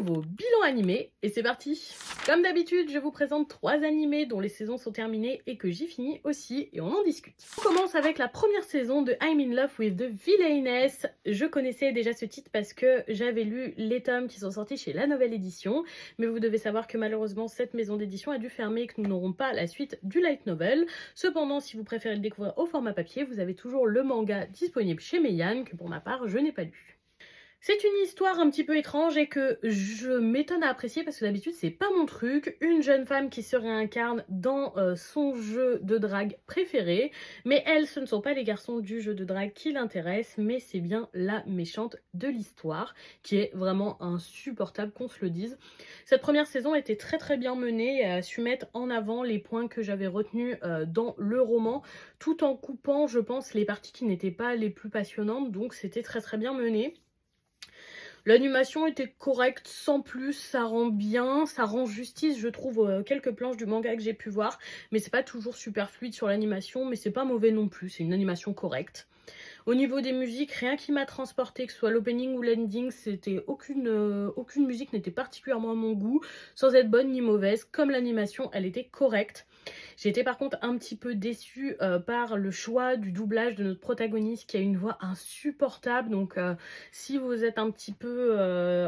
nouveau bilan animé et c'est parti. Comme d'habitude, je vous présente 3 animés dont les saisons sont terminées et que j'ai fini aussi et on en discute. On commence avec la première saison de I'm in Love with the Villainess. Je connaissais déjà ce titre parce que j'avais lu les tomes qui sont sortis chez La Nouvelle Édition, mais vous devez savoir que malheureusement cette maison d'édition a dû fermer et que nous n'aurons pas la suite du light novel. Cependant, si vous préférez le découvrir au format papier, vous avez toujours le manga disponible chez Meian que pour ma part je n'ai pas lu. C'est une histoire un petit peu étrange et que je m'étonne à apprécier parce que d'habitude c'est pas mon truc. Une jeune femme qui se réincarne dans son jeu de drague préféré, mais elle, ce ne sont pas les garçons du jeu de drague qui l'intéressent, mais c'est bien la méchante de l'histoire qui est vraiment insupportable qu'on se le dise. Cette première saison était très bien menée et a su mettre en avant les points que j'avais retenus dans le roman, tout en coupant, je pense, les parties qui n'étaient pas les plus passionnantes, donc c'était très bien mené. L'animation était correcte, sans plus, ça rend bien, ça rend justice, je trouve, aux quelques planches du manga que j'ai pu voir, mais c'est pas toujours super fluide sur l'animation, mais c'est pas mauvais non plus, c'est une animation correcte. Au niveau des musiques, rien qui m'a transporté, que ce soit l'opening ou l'ending, c'était aucune musique n'était particulièrement à mon goût, sans être bonne ni mauvaise. Comme l'animation, elle était correcte. J'ai été par contre un petit peu déçue par le choix du doublage de notre protagoniste qui a une voix insupportable. Donc si vous êtes un petit peu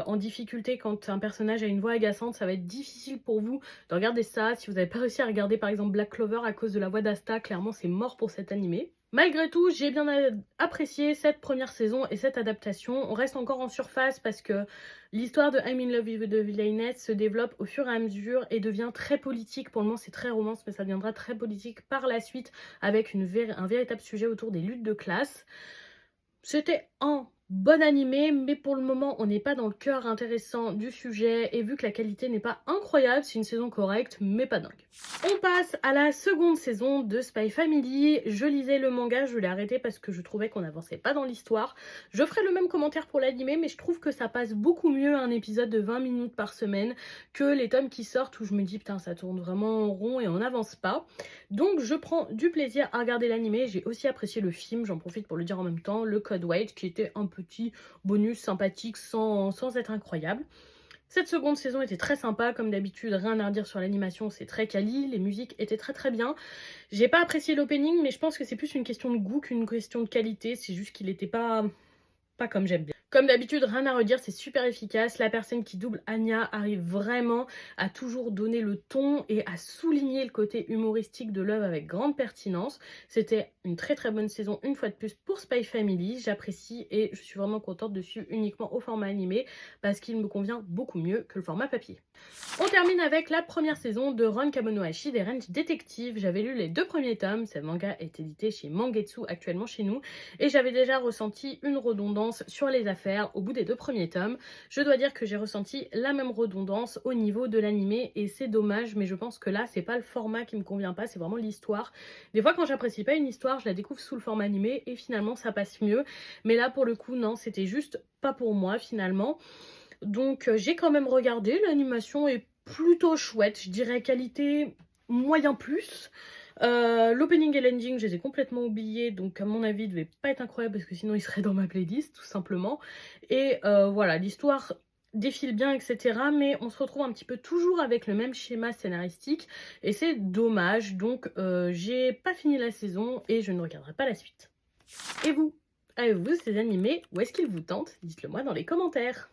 en difficulté quand un personnage a une voix agaçante, ça va être difficile pour vous de regarder ça. Si vous n'avez pas réussi à regarder par exemple Black Clover à cause de la voix d'Asta, clairement c'est mort pour cet animé. Malgré tout, j'ai bien apprécié cette première saison et cette adaptation. On reste encore en surface parce que l'histoire de I'm in Love with the Villainess se développe au fur et à mesure et devient très politique. Pour le moment, c'est très romance, mais ça deviendra très politique par la suite avec un véritable sujet autour des luttes de classe. C'était un bon animé, mais pour le moment, on n'est pas dans le cœur intéressant du sujet et vu que la qualité n'est pas incroyable, c'est une saison correcte, mais pas dingue. On passe à la seconde saison de Spy Family. Je lisais le manga, je l'ai arrêté parce que je trouvais qu'on n'avançait pas dans l'histoire. Je ferai le même commentaire pour l'animé, mais je trouve que ça passe beaucoup mieux un épisode de 20 minutes par semaine que les tomes qui sortent où je me dis putain ça tourne vraiment en rond et on n'avance pas. Donc je prends du plaisir à regarder l'animé. J'ai aussi apprécié le film, j'en profite pour le dire en même temps, le Code White qui était un petit bonus sympathique sans être incroyable. Cette seconde saison était très sympa, comme d'habitude, rien à redire sur l'animation, c'est très quali, les musiques étaient très bien. J'ai pas apprécié l'opening, mais je pense que c'est plus une question de goût qu'une question de qualité, c'est juste qu'il était pas comme j'aime bien. Comme d'habitude, rien à redire, c'est super efficace. La personne qui double Anya arrive vraiment à toujours donner le ton et à souligner le côté humoristique de l'œuvre avec grande pertinence. C'était une très bonne saison, une fois de plus, pour Spy Family. J'apprécie et je suis vraiment contente de suivre uniquement au format animé parce qu'il me convient beaucoup mieux que le format papier. On termine avec la première saison de Ron Kamonohashi des Range Detective. J'avais lu les 2 premiers tomes, ce manga est édité chez Mangetsu actuellement chez nous, et j'avais déjà ressenti une redondance sur les affaires au bout des 2 premiers tomes. Je dois dire que j'ai ressenti la même redondance au niveau de l'animé et c'est dommage, mais je pense que là c'est pas le format qui me convient pas, c'est vraiment l'histoire. Des fois quand j'apprécie pas une histoire, je la découvre sous le format animé et finalement ça passe mieux, mais là pour le coup non, c'était juste pas pour moi finalement. Donc j'ai quand même regardé, l'animation est plutôt chouette, je dirais qualité moyen plus. L'opening et l'ending, je les ai complètement oubliés, donc à mon avis, il devait pas être incroyable parce que sinon il serait dans ma playlist, tout simplement. Et voilà, l'histoire défile bien, etc. Mais on se retrouve un petit peu toujours avec le même schéma scénaristique et c'est dommage. Donc j'ai pas fini la saison et je ne regarderai pas la suite. Et vous? Avez-vous ces animés ou est-ce qu'ils vous tentent? Dites-le moi dans les commentaires.